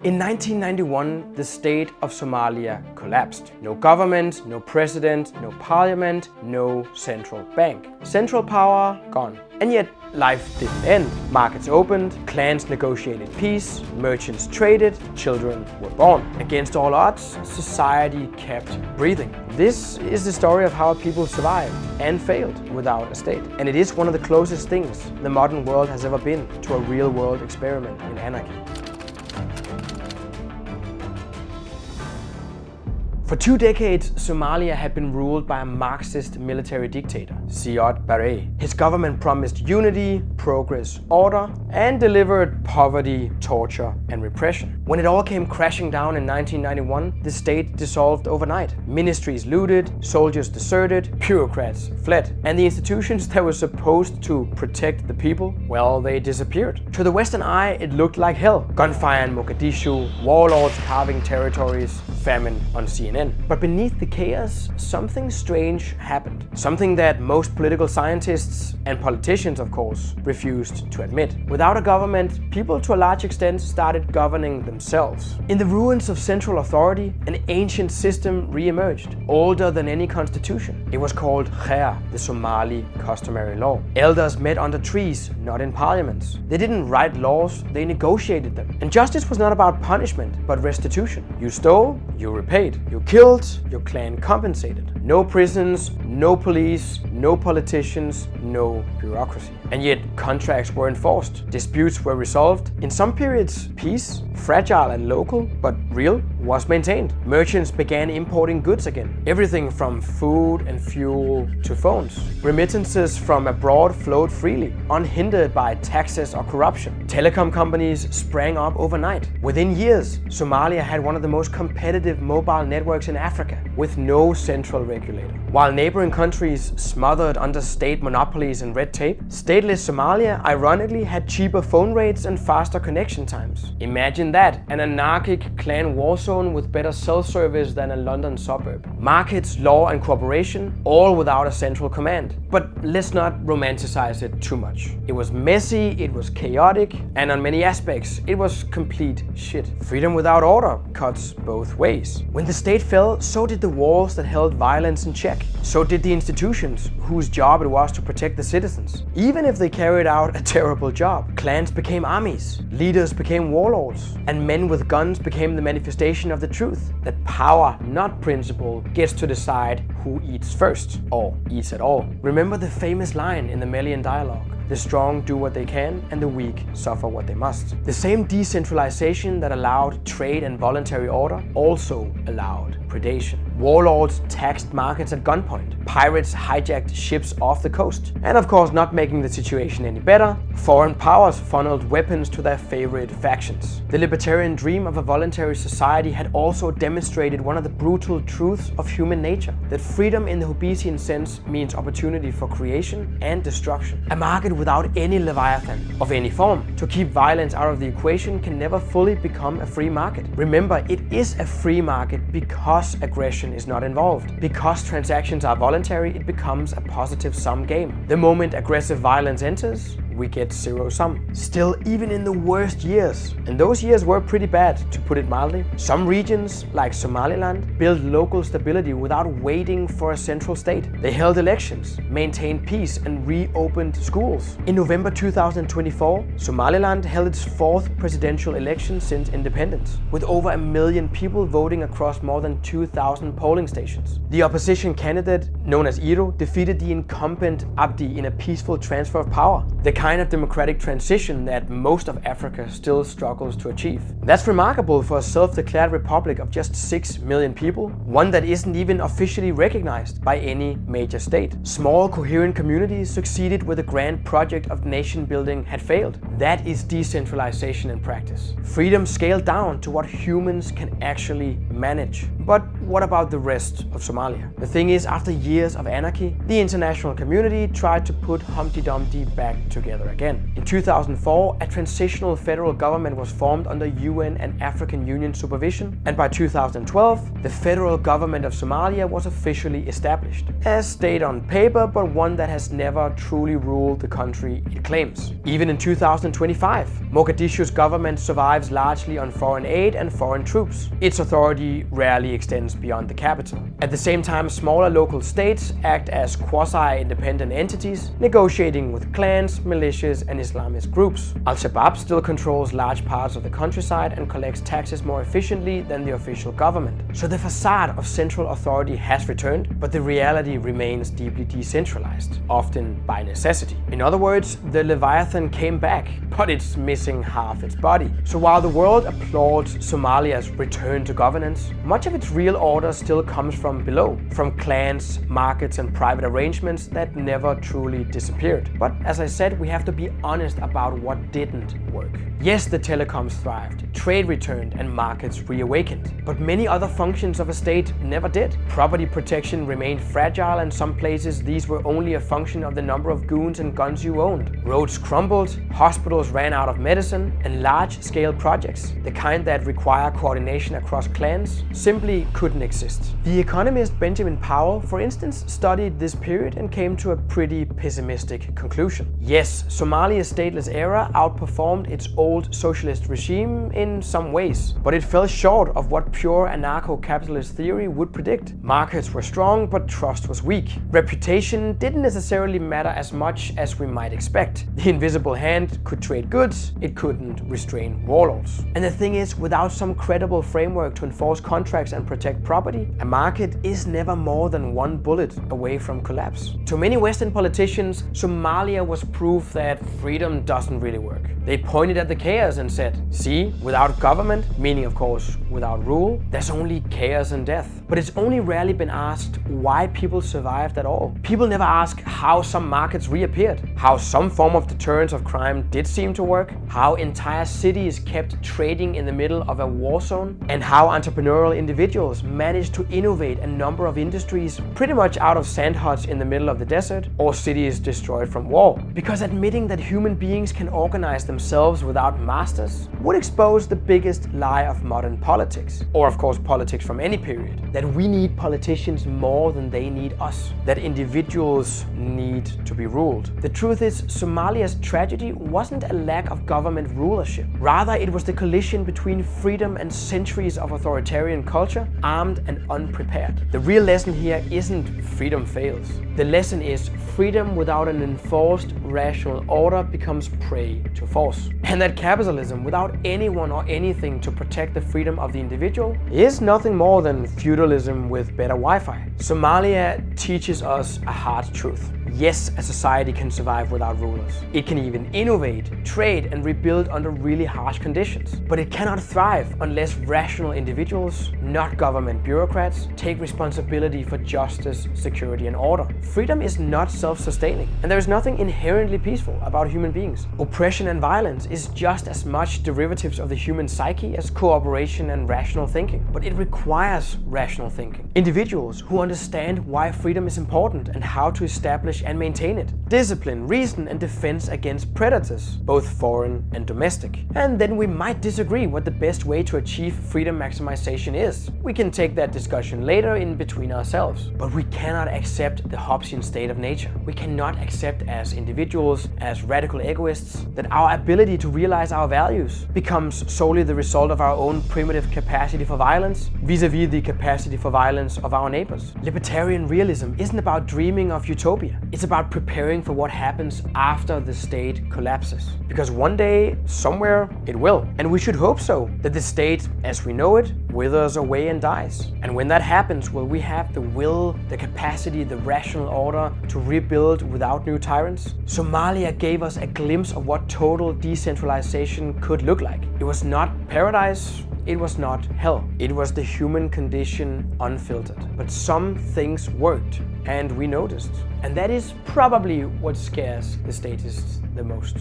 In 1991, the state of Somalia collapsed. No government, no president, no parliament, no central bank. Central power gone. And yet, life didn't end. Markets opened, clans negotiated peace, merchants traded, children were born. Against all odds, society kept breathing. This is the story of how people survived and failed without a state. And it is one of the closest things the modern world has ever been to a real-world experiment in anarchy. For 2 decades, Somalia had been ruled by a Marxist military dictator, Siad Barre. His government promised unity, progress, order, and delivered poverty, torture, and repression. When it all came crashing down in 1991, the state dissolved overnight. Ministries looted, soldiers deserted, bureaucrats fled, and the institutions that were supposed to protect the people, well, they disappeared. To the Western eye, it looked like hell. Gunfire in Mogadishu, warlords carving territories, famine on CNN. But beneath the chaos, something strange happened. Something that most political scientists and politicians, of course, refused to admit. Without a government, people to a large extent started governing themselves. In the ruins of central authority, an ancient system re-emerged, older than any constitution. It was called Xeer, the Somali customary law. Elders met under trees, not in parliaments. They didn't write laws, they negotiated them. And justice was not about punishment, but restitution. You stole, you repaid. You killed, your clan compensated. No prisons, no police, no politicians, no bureaucracy. And yet contracts were enforced, disputes were resolved. In some periods, peace, fragile and local, but real, was maintained. Merchants began importing goods again. Everything from food and fuel to phones. Remittances from abroad flowed freely, unhindered by taxes or corruption. Telecom companies sprang up overnight. Within years, Somalia had one of the most competitive mobile networks in Africa, with no central regulator. While neighboring countries smothered under state monopolies and red tape, stateless Somalia ironically had cheaper phone rates and faster connection times. Imagine that, an anarchic clan war zone with better self-service than a London suburb. Markets, law and cooperation, all without a central command. But let's not romanticize it too much. It was messy, it was chaotic, and on many aspects, it was complete shit. Freedom without order cuts both ways. When the state fell, so did the walls that held violence in check. So did the institutions, whose job it was to protect the citizens. Even if they carried out a terrible job, clans became armies, leaders became warlords, and men with guns became the manifestation of the truth that power, not principle, gets to decide who eats first, or eats at all. Remember the famous line in the Melian dialogue? The strong do what they can and the weak suffer what they must. The same decentralization that allowed trade and voluntary order also allowed predation. Warlords taxed markets at gunpoint. Pirates hijacked ships off the coast. And of course, not making the situation any better, foreign powers funneled weapons to their favorite factions. The libertarian dream of a voluntary society had also demonstrated one of the brutal truths of human nature, that freedom in the Hobbesian sense means opportunity for creation and destruction. A market without any Leviathan of any form to keep violence out of the equation can never fully become a free market. Remember, it is a free market because aggression is not involved. Because transactions are voluntary, it becomes a positive sum game. The moment aggressive violence enters, we get zero sum. Still, even in the worst years, and those years were pretty bad to put it mildly, some regions, like Somaliland, built local stability without waiting for a central state. They held elections, maintained peace, and reopened schools. In November 2024, Somaliland held its 4th presidential election since independence, with over 1 million people voting across more than 2,000 polling stations. The opposition candidate, known as Xeer, defeated the incumbent Abdi in a peaceful transfer of power. The kind of democratic transition that most of Africa still struggles to achieve. That's remarkable for a self-declared republic of just 6 million people, one that isn't even officially recognized by any major state. Small coherent communities succeeded where the grand project of nation building had failed. That is decentralization in practice. Freedom scaled down to what humans can actually manage. But what about the rest of Somalia? The thing is, after years of anarchy, the international community tried to put Humpty Dumpty back together again. In 2004, a transitional federal government was formed under UN and African Union supervision, and by 2012, the federal government of Somalia was officially established. A state on paper, but one that has never truly ruled the country it claims. Even in 2025, Mogadishu's government survives largely on foreign aid and foreign troops. Its authority rarely extends beyond the capital. At the same time, smaller local states act as quasi-independent entities, negotiating with clans, militias, and Islamist groups. Al-Shabaab still controls large parts of the countryside and collects taxes more efficiently than the official government. So the facade of central authority has returned, but the reality remains deeply decentralized, often by necessity. In other words, the Leviathan came back, but it's missing half its body. So while the world applauds Somalia's return to governance, much of its real order still comes from below, from clans, markets, and private arrangements that never truly disappeared. But as I said, we have to be honest about what didn't work. Yes, the telecoms thrived, trade returned, and markets reawakened. But many other functions of a state never did. Property protection remained fragile, and some places these were only a function of the number of goons and guns you owned. Roads crumbled, hospitals ran out of medicine, and large-scale projects, the kind that require coordination across clans, simply couldn't exist. The economist Benjamin Powell, for instance, studied this period and came to a pretty pessimistic conclusion. Yes, Somalia's stateless era outperformed its old socialist regime in some ways, but it fell short of what pure anarcho-capitalist theory would predict. Markets were strong, but trust was weak. Reputation didn't necessarily matter as much as we might expect. The invisible hand could trade goods, it couldn't restrain warlords. And the thing is, without some credible framework to enforce contracts and protect property, a market is never more than one bullet away from collapse. To many Western politicians, Somalia was proof that freedom doesn't really work. They pointed at the chaos and said, see, without government, meaning of course without rule, there's only chaos and death. But it's only rarely been asked why people survived at all. People never ask how some markets reappeared, how some form of deterrence of crime did seem to work, how entire cities kept trading in the middle of a war zone, and how entrepreneurial individuals managed to innovate a number of industries pretty much out of sand huts in the middle of the desert or cities destroyed from war. Because admitting that human beings can organize themselves without masters would expose the biggest lie of modern politics, or of course politics from any period, that we need politicians more than they need us, that individuals need to be ruled. The truth is, Somalia's tragedy wasn't a lack of government rulership. Rather, it was the collision between freedom and centuries of authoritarian culture, armed and unprepared. The real lesson here isn't freedom fails. The lesson is freedom without an enforced rational order becomes prey to force. And that capitalism without anyone or anything to protect the freedom of the individual is nothing more than feudalism with better Wi-Fi. Somalia teaches us a hard truth. Yes, a society can survive without rulers. It can even innovate, trade, and rebuild under really harsh conditions. But it cannot thrive unless rational individuals, not government bureaucrats, take responsibility for justice, security, and order. Freedom is not self-sustaining, and there is nothing inherently peaceful about human beings. Oppression and violence is just as much derivatives of the human psyche as cooperation and rational thinking. But it requires rational thinking. Individuals who understand why freedom is important and how to establish and maintain it. Discipline, reason, and defense against predators, both foreign and domestic. And then we might disagree what the best way to achieve freedom maximization is. We can take that discussion later in between ourselves. But we cannot accept the Hobbesian state of nature. We cannot accept as individuals, as radical egoists, that our ability to realize our values becomes solely the result of our own primitive capacity for violence vis-a-vis the capacity for violence of our neighbors. Libertarian realism isn't about dreaming of utopia. It's about preparing for what happens after the state collapses. Because one day, somewhere, it will. And we should hope so, that the state, as we know it, withers away and dies. And when that happens, will we have the will, the capacity, the rational order to rebuild without new tyrants? Somalia gave us a glimpse of what total decentralization could look like. It was not paradise, it was not hell. It was the human condition unfiltered. But some things worked, and we noticed. And that is probably what scares the statists the most.